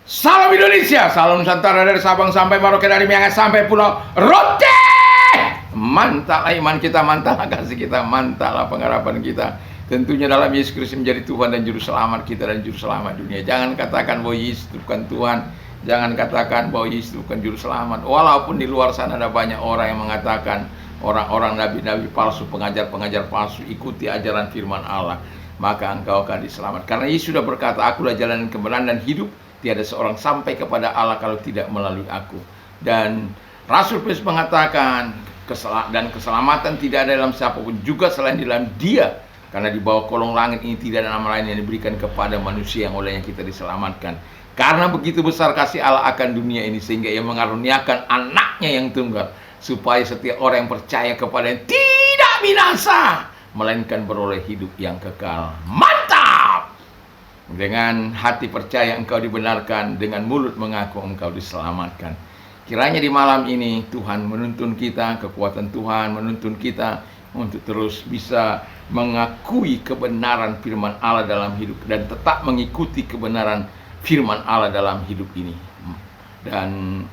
Salam Indonesia, salam Nusantara dari Sabang sampai Merauke, dari Miangas sampai Pulau Rote. Mantap iman kita, mantap kasih kita, mantap pengharapan kita. Tentunya dalam Yesus Kristus menjadi Tuhan dan Juru Selamat kita dan Juru Selamat dunia. Jangan katakan bahwa Yesus itu bukan Tuhan. Jangan katakan bahwa Yesus itu bukan Juru Selamat. Walaupun di luar sana ada banyak orang yang mengatakan, orang-orang nabi-nabi palsu, pengajar-pengajar palsu, ikuti ajaran firman Allah, maka engkau akan diselamatkan. Karena Yesus sudah berkata, akulah jalan kebenaran dan hidup. Tiada seorang sampai kepada Allah kalau tidak melalui aku. Dan Rasul Paulus mengatakan, keselamatan tidak ada dalam siapapun juga selain di dalam Dia. Karena di bawah kolong langit ini tidak ada nama lain yang diberikan kepada manusia yang olehnya kita diselamatkan. Karena begitu besar kasih Allah akan dunia ini, sehingga Ia mengaruniakan anaknya yang tunggal, supaya setiap orang yang percaya kepada-Nya tidak binasa, melainkan beroleh hidup yang kekal. Mantap! Dengan hati percaya engkau dibenarkan, dengan mulut mengaku engkau diselamatkan. Kiranya di malam ini Tuhan menuntun kita, kekuatan Tuhan menuntun kita untuk terus bisa mengakui kebenaran firman Allah dalam hidup, dan tetap mengikuti kebenaran firman Allah dalam hidup ini. Dan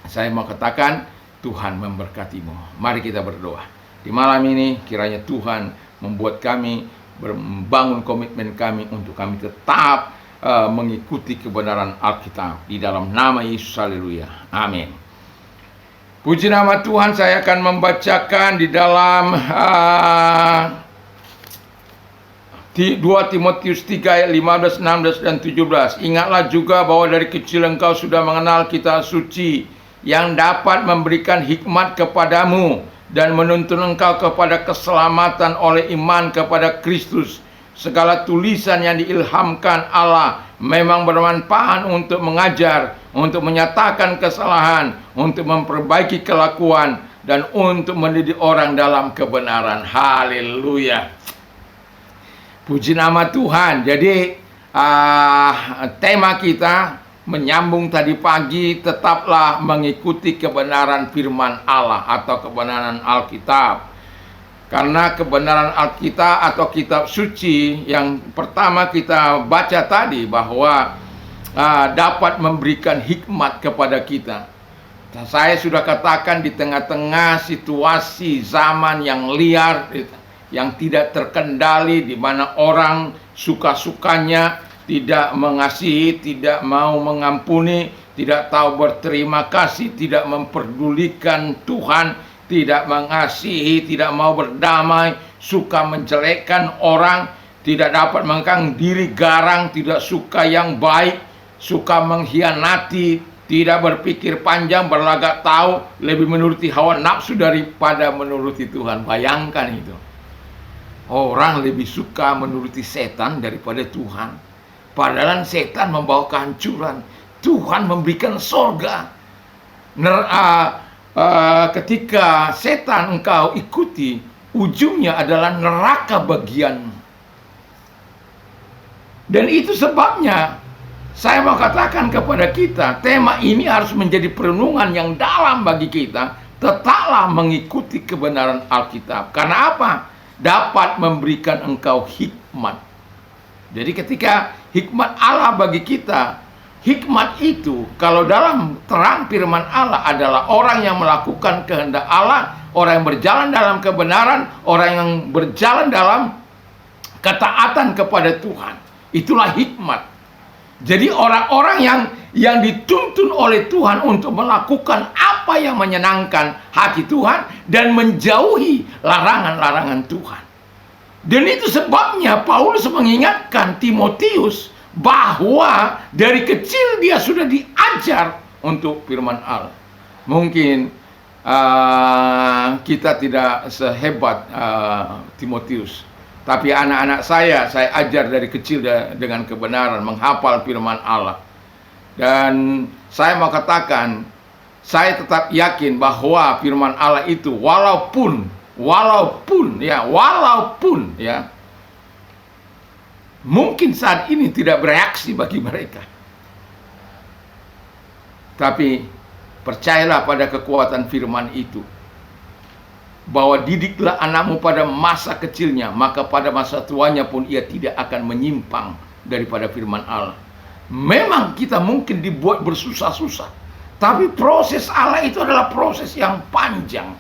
saya mau katakan, Tuhan memberkatimu. Mari kita berdoa. Di malam ini kiranya Tuhan membuat kami membangun komitmen kami untuk kami tetap mengikuti kebenaran Alkitab. Di dalam nama Yesus, haleluya, amin. Puji nama Tuhan. Saya akan membacakan di dalam 2 Timotius 3 ayat 15, 16, dan 17. Ingatlah juga bahwa dari kecil engkau sudah mengenal kitab suci yang dapat memberikan hikmat kepadamu dan menuntun engkau kepada keselamatan oleh iman kepada Kristus. Segala tulisan yang diilhamkan Allah memang bermanfaat untuk mengajar, untuk menyatakan kesalahan, untuk memperbaiki kelakuan, dan untuk mendidik orang dalam kebenaran. Haleluya. Puji nama Tuhan. Jadi tema kita menyambung tadi pagi, tetaplah mengikuti kebenaran firman Allah atau kebenaran Alkitab. Karena kebenaran Alkitab atau kitab suci yang pertama kita baca tadi, bahwa dapat memberikan hikmat kepada kita. Saya sudah katakan, di tengah-tengah situasi zaman yang liar, yang tidak terkendali, di mana orang suka-sukanya, tidak mengasihi, tidak mau mengampuni, tidak tahu berterima kasih, tidak memperdulikan Tuhan, tidak mengasihi, tidak mau berdamai, suka menjelekkan orang, tidak dapat mengekang diri, garang, tidak suka yang baik, suka mengkhianati, tidak berpikir panjang, berlagak tahu, lebih menuruti hawa nafsu daripada menuruti Tuhan. Bayangkan itu. Orang lebih suka menuruti setan daripada Tuhan. Padahal setan membawa kehancuran, Tuhan memberikan sorga. Ketika setan engkau ikuti, ujungnya adalah neraka bagianmu. Dan itu sebabnya saya mau katakan kepada kita, tema ini harus menjadi perenungan yang dalam bagi kita. Tetaplah mengikuti kebenaran Alkitab. Karena apa? Dapat memberikan engkau hikmat. Jadi ketika hikmat Allah bagi kita, hikmat itu kalau dalam terang firman Allah adalah orang yang melakukan kehendak Allah, orang yang berjalan dalam kebenaran, orang yang berjalan dalam ketaatan kepada Tuhan. Itulah hikmat. Jadi orang-orang yang dituntun oleh Tuhan untuk melakukan apa yang menyenangkan hati Tuhan dan menjauhi larangan-larangan Tuhan. Dan itu sebabnya Paulus mengingatkan Timotius bahwa dari kecil dia sudah diajar untuk firman Allah. Mungkin kita tidak sehebat Timotius, tapi anak-anak saya ajar dari kecil dengan kebenaran, menghafal firman Allah. Dan saya mau katakan, saya tetap yakin bahwa firman Allah itu walaupun mungkin saat ini tidak bereaksi bagi mereka, tapi percayalah pada kekuatan firman itu, bahwa didiklah anakmu pada masa kecilnya, maka pada masa tuanya pun ia tidak akan menyimpang daripada firman Allah. Memang kita mungkin dibuat bersusah-susah, tapi proses Allah itu adalah proses yang panjang.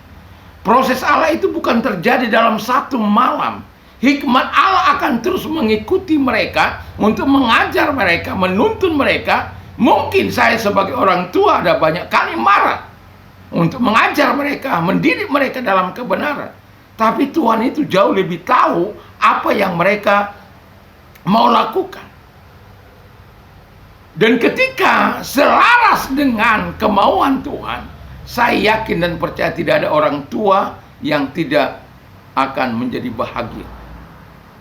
Proses Allah itu bukan terjadi dalam satu malam. Hikmat Allah akan terus mengikuti mereka untuk mengajar mereka, menuntun mereka. Mungkin saya sebagai orang tua ada banyak kali marah untuk mengajar mereka, mendidik mereka dalam kebenaran. Tapi Tuhan itu jauh lebih tahu apa yang mereka mau lakukan. Dan ketika selaras dengan kemauan Tuhan, saya yakin dan percaya tidak ada orang tua yang tidak akan menjadi bahagia.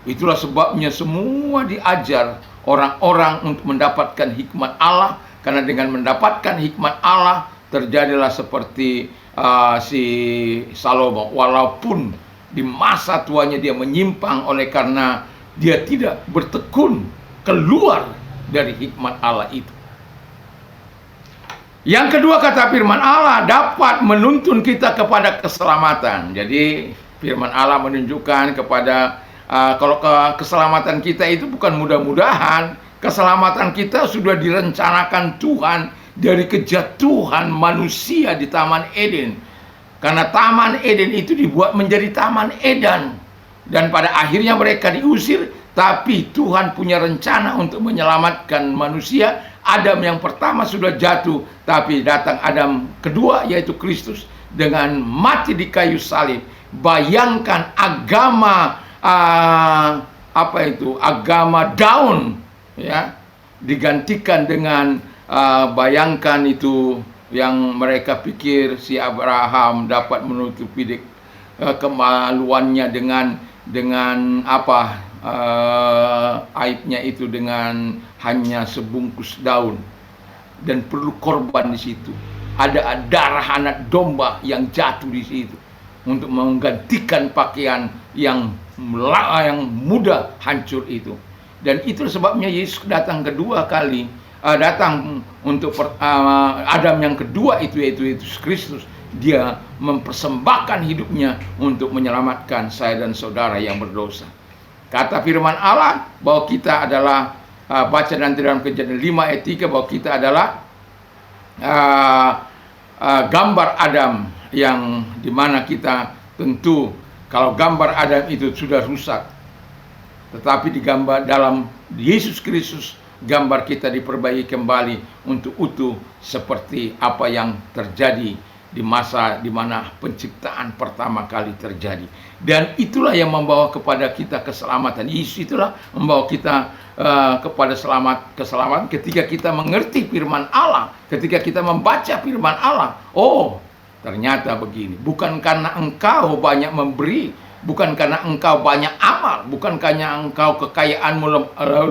Itulah sebabnya semua diajar orang-orang untuk mendapatkan hikmat Allah. Karena dengan mendapatkan hikmat Allah, terjadilah seperti si Salomo. Walaupun di masa tuanya dia menyimpang oleh karena dia tidak bertekun keluar dari hikmat Allah itu. Yang kedua, kata firman Allah dapat menuntun kita kepada keselamatan. Jadi firman Allah menunjukkan kepada kalau keselamatan kita itu bukan mudah-mudahan. Keselamatan kita sudah direncanakan Tuhan dari kejatuhan manusia di Taman Eden. Karena Taman Eden itu dibuat menjadi Taman Edan. Dan pada akhirnya mereka diusir. Tapi Tuhan punya rencana untuk menyelamatkan manusia. Adam yang pertama sudah jatuh, tapi datang Adam kedua, yaitu Kristus, dengan mati di kayu salib. Bayangkan agama agama daun, ya, digantikan dengan bayangkan itu yang mereka pikir si Abraham dapat menutupi kemaluannya dengan aibnya itu dengan hanya sebungkus daun, dan perlu korban di situ. Ada darah anak domba yang jatuh di situ untuk menggantikan pakaian yang mudah hancur itu. Dan itu sebabnya Yesus datang kedua kali, datang untuk Adam yang kedua itu, yaitu Yesus Kristus. Dia mempersembahkan hidupnya untuk menyelamatkan saya dan saudara yang berdosa. Kata firman Allah bahwa kita adalah, baca nanti dalam Kejadian 5 ayat 3, bahwa kita adalah gambar Adam, yang dimana kita tentu kalau gambar Adam itu sudah rusak, tetapi digambar dalam Yesus Kristus, gambar kita diperbaiki kembali untuk utuh seperti apa yang terjadi di masa di mana penciptaan pertama kali terjadi. Dan itulah yang membawa kepada kita keselamatan. Yesus itulah membawa kita kepada keselamatan ketika kita mengerti firman Allah, ketika kita membaca firman Allah. Oh, ternyata begini, bukan karena engkau banyak memberi, bukan karena engkau banyak amal, bukan karena engkau kekayaanmu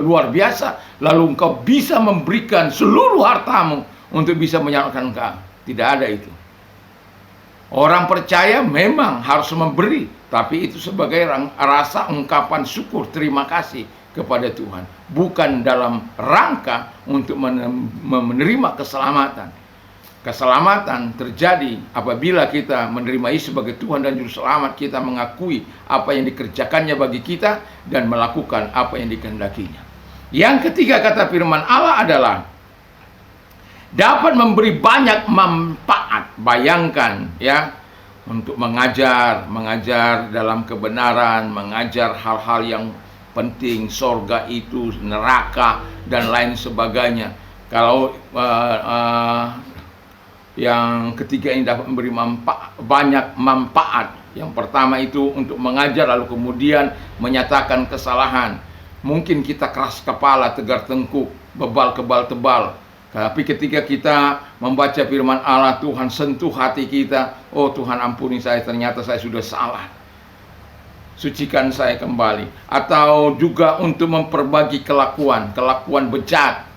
luar biasa, lalu engkau bisa memberikan seluruh hartamu untuk bisa menyelamatkan engkau. Tidak ada itu. Orang percaya memang harus memberi, tapi itu sebagai rasa ungkapan syukur terima kasih kepada Tuhan, bukan dalam rangka untuk menerima keselamatan. Keselamatan terjadi apabila kita menerima Yesus sebagai Tuhan dan Juru Selamat, kita mengakui apa yang dikerjakannya bagi kita dan melakukan apa yang dikehendakinya. Yang ketiga, kata firman Allah adalah dapat memberi banyak manfaat. Bayangkan, ya, untuk mengajar dalam kebenaran, mengajar hal-hal yang penting, sorga itu, neraka, dan lain sebagainya. Kalau yang ketiga ini dapat memberi banyak manfaat. Yang pertama itu untuk mengajar, lalu kemudian menyatakan kesalahan. Mungkin kita keras kepala, tegar tengkuk, bebal kebal tebal. Tapi ketika kita membaca firman Allah, Tuhan sentuh hati kita. Oh Tuhan, ampuni saya, ternyata saya sudah salah. Sucikan saya kembali. Atau juga untuk memperbagi kelakuan bejat.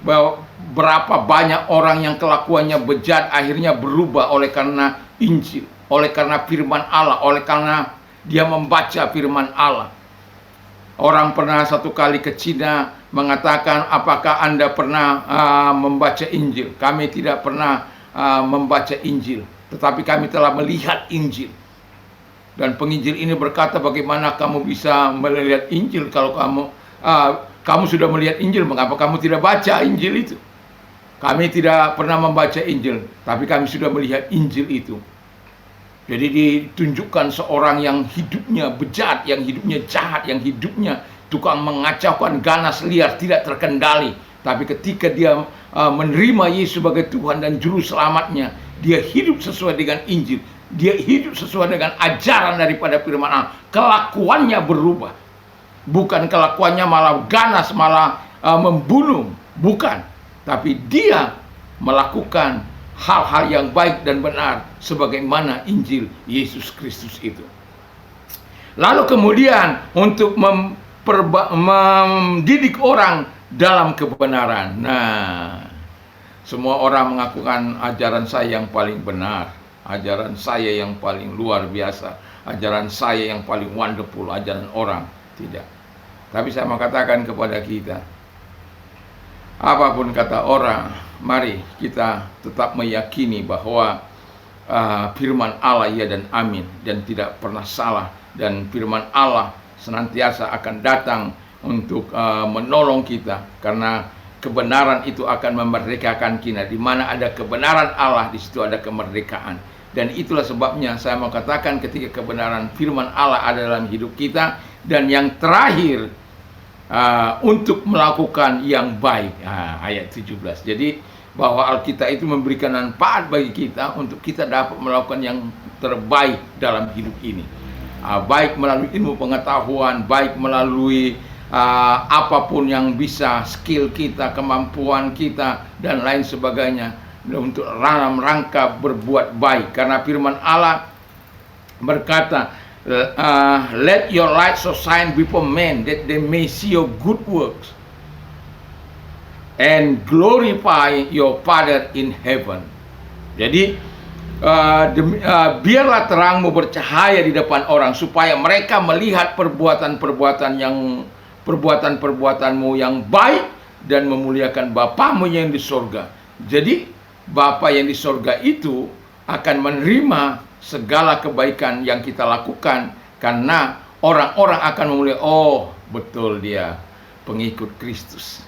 Bahwa berapa banyak orang yang kelakuannya bejat akhirnya berubah oleh karena Injil, oleh karena firman Allah, oleh karena dia membaca firman Allah. Orang pernah satu kali ke Cina mengatakan, apakah Anda pernah membaca Injil? Kami tidak pernah membaca Injil, tetapi kami telah melihat Injil. Dan penginjil ini berkata, bagaimana kamu bisa melihat Injil kalau kamu kamu sudah melihat Injil, mengapa kamu tidak baca Injil itu? Kami tidak pernah membaca Injil, tapi kami sudah melihat Injil itu. Jadi ditunjukkan seorang yang hidupnya bejat, yang hidupnya jahat, yang hidupnya tukang mengacaukan, ganas, liar, tidak terkendali. Tapi ketika dia menerima Yesus sebagai Tuhan dan Juru Selamatnya, dia hidup sesuai dengan Injil. Dia hidup sesuai dengan ajaran daripada firman Allah. Kelakuannya berubah. Bukan kelakuannya malah ganas, malah membunuh. Bukan. Tapi dia melakukan hal-hal yang baik dan benar sebagaimana Injil Yesus Kristus itu. Lalu kemudian untuk mendidik orang dalam kebenaran. Nah, semua orang mengakukan ajaran saya yang paling benar, ajaran saya yang paling luar biasa, ajaran saya yang paling wonderful, ajaran orang. Tidak. Tapi saya mau katakan kepada kita, apapun kata orang, mari kita tetap meyakini bahwa firman Allah ya dan amin, dan tidak pernah salah. Dan firman Allah senantiasa akan datang untuk menolong kita, karena kebenaran itu akan memerdekakan kita. Di mana ada kebenaran Allah, di situ ada kemerdekaan. Dan itulah sebabnya saya mau katakan, ketika kebenaran firman Allah ada dalam hidup kita, dan yang terakhir untuk melakukan yang baik, ayat 17. Jadi bahwa Alkitab itu memberikan manfaat bagi kita untuk kita dapat melakukan yang terbaik dalam hidup ini, baik melalui ilmu pengetahuan, baik melalui apapun yang bisa, skill kita, kemampuan kita, dan lain sebagainya, untuk dalam rangka berbuat baik. Karena firman Allah berkata, let your light so shine before men, that they may see your good works and glorify your Father in heaven. Jadi biarlah terangmu bercahaya di depan orang, supaya mereka melihat perbuatanmu yang baik, dan memuliakan Bapamu yang di sorga. Jadi Bapa yang di sorga itu akan menerima segala kebaikan yang kita lakukan, karena orang-orang akan memuliakan, oh betul dia pengikut Kristus,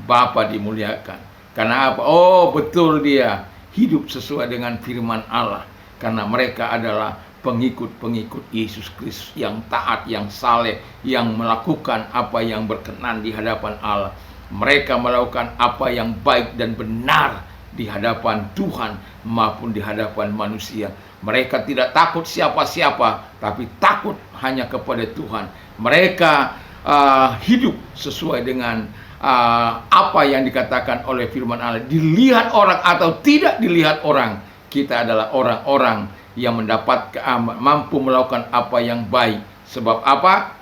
Bapa dimuliakan. Karena apa? Oh betul dia hidup sesuai dengan firman Allah, karena mereka adalah pengikut-pengikut Yesus Kristus yang taat, yang saleh, yang melakukan apa yang berkenan di hadapan Allah. Mereka melakukan apa yang baik dan benar di hadapan Tuhan maupun di hadapan manusia. Mereka tidak takut siapa-siapa, tapi takut hanya kepada Tuhan. Mereka hidup sesuai dengan apa yang dikatakan oleh firman Allah. Dilihat orang atau tidak dilihat orang, kita adalah orang-orang yang mampu melakukan apa yang baik. Sebab apa?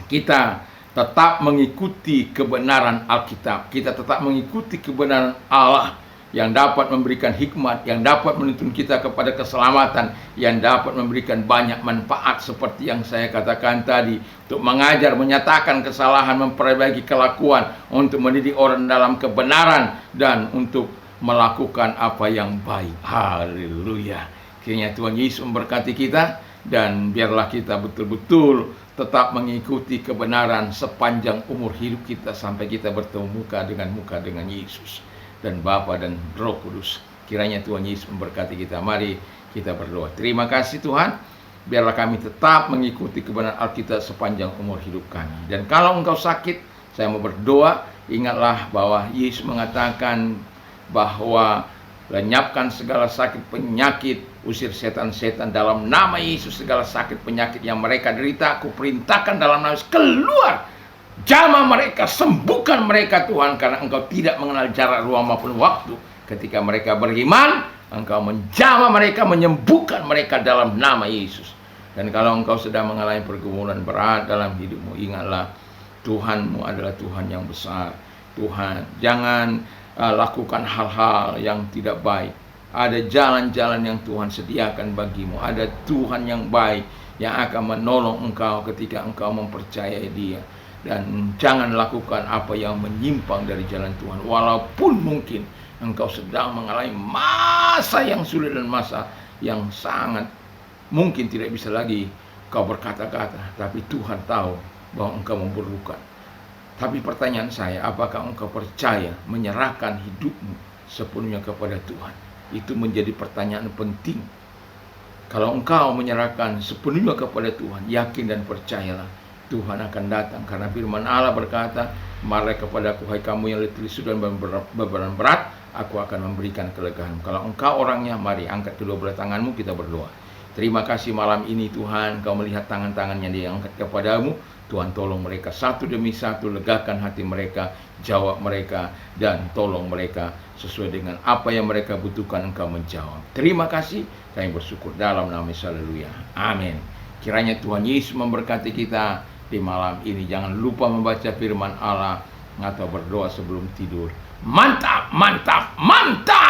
Kita tetap mengikuti kebenaran Alkitab. Kita tetap mengikuti kebenaran Allah yang dapat memberikan hikmat, yang dapat menuntun kita kepada keselamatan, yang dapat memberikan banyak manfaat seperti yang saya katakan tadi, untuk mengajar, menyatakan kesalahan, memperbaiki kelakuan, untuk mendidik orang dalam kebenaran, dan untuk melakukan apa yang baik. Haleluya. Kiranya Tuhan Yesus memberkati kita, dan biarlah kita betul-betul tetap mengikuti kebenaran sepanjang umur hidup kita, sampai kita bertemu muka dengan Yesus dan Bapa dan Roh Kudus. Kiranya Tuhan Yesus memberkati kita. Mari kita berdoa. Terima kasih Tuhan, biarlah kami tetap mengikuti kebenaran Alkitab sepanjang umur hidup kami. Dan kalau engkau sakit, saya mau berdoa, ingatlah bahwa Yesus mengatakan bahwa lenyapkan segala sakit penyakit, usir setan-setan dalam nama Yesus. Segala sakit penyakit yang mereka derita, aku perintahkan dalam nama Yesus, keluar. Jamah mereka, sembuhkan mereka Tuhan, karena engkau tidak mengenal jarak, ruang maupun waktu. Ketika mereka beriman, engkau menjamah mereka, menyembuhkan mereka dalam nama Yesus. Dan kalau engkau sedang mengalami pergumulan berat dalam hidupmu, ingatlah Tuhanmu adalah Tuhan yang besar. Tuhan, jangan lakukan hal-hal yang tidak baik. Ada jalan-jalan yang Tuhan sediakan bagimu. Ada Tuhan yang baik yang akan menolong engkau ketika engkau mempercayai Dia. Dan jangan lakukan apa yang menyimpang dari jalan Tuhan. Walaupun mungkin engkau sedang mengalami masa yang sulit dan masa yang sangat mungkin tidak bisa lagi kau berkata-kata, tapi Tuhan tahu bahwa engkau memerlukan Tapi pertanyaan saya, apakah engkau percaya menyerahkan hidupmu sepenuhnya kepada Tuhan? Itu menjadi pertanyaan penting. Kalau engkau menyerahkan sepenuhnya kepada Tuhan, yakin dan percayalah, Tuhan akan datang. Karena firman Allah berkata, marilah kepadaku hai kamu yang letih lesu dan beban berat, aku akan memberikan kelegaan. Kalau engkau orangnya, mari angkat kedua belah tanganmu, kita berdoa. Terima kasih malam ini Tuhan, Kau melihat tangan-tangan yang diangkat kepadamu. Tuhan tolong mereka satu demi satu, legakan hati mereka, jawab mereka, dan tolong mereka sesuai dengan apa yang mereka butuhkan. Engkau menjawab. Terima kasih, kami bersyukur dalam nama Yesus. Haleluya. Amin. Kiranya Tuhan Yesus memberkati kita di malam ini. Jangan lupa membaca firman Allah atau berdoa sebelum tidur. Mantap, mantap, mantap.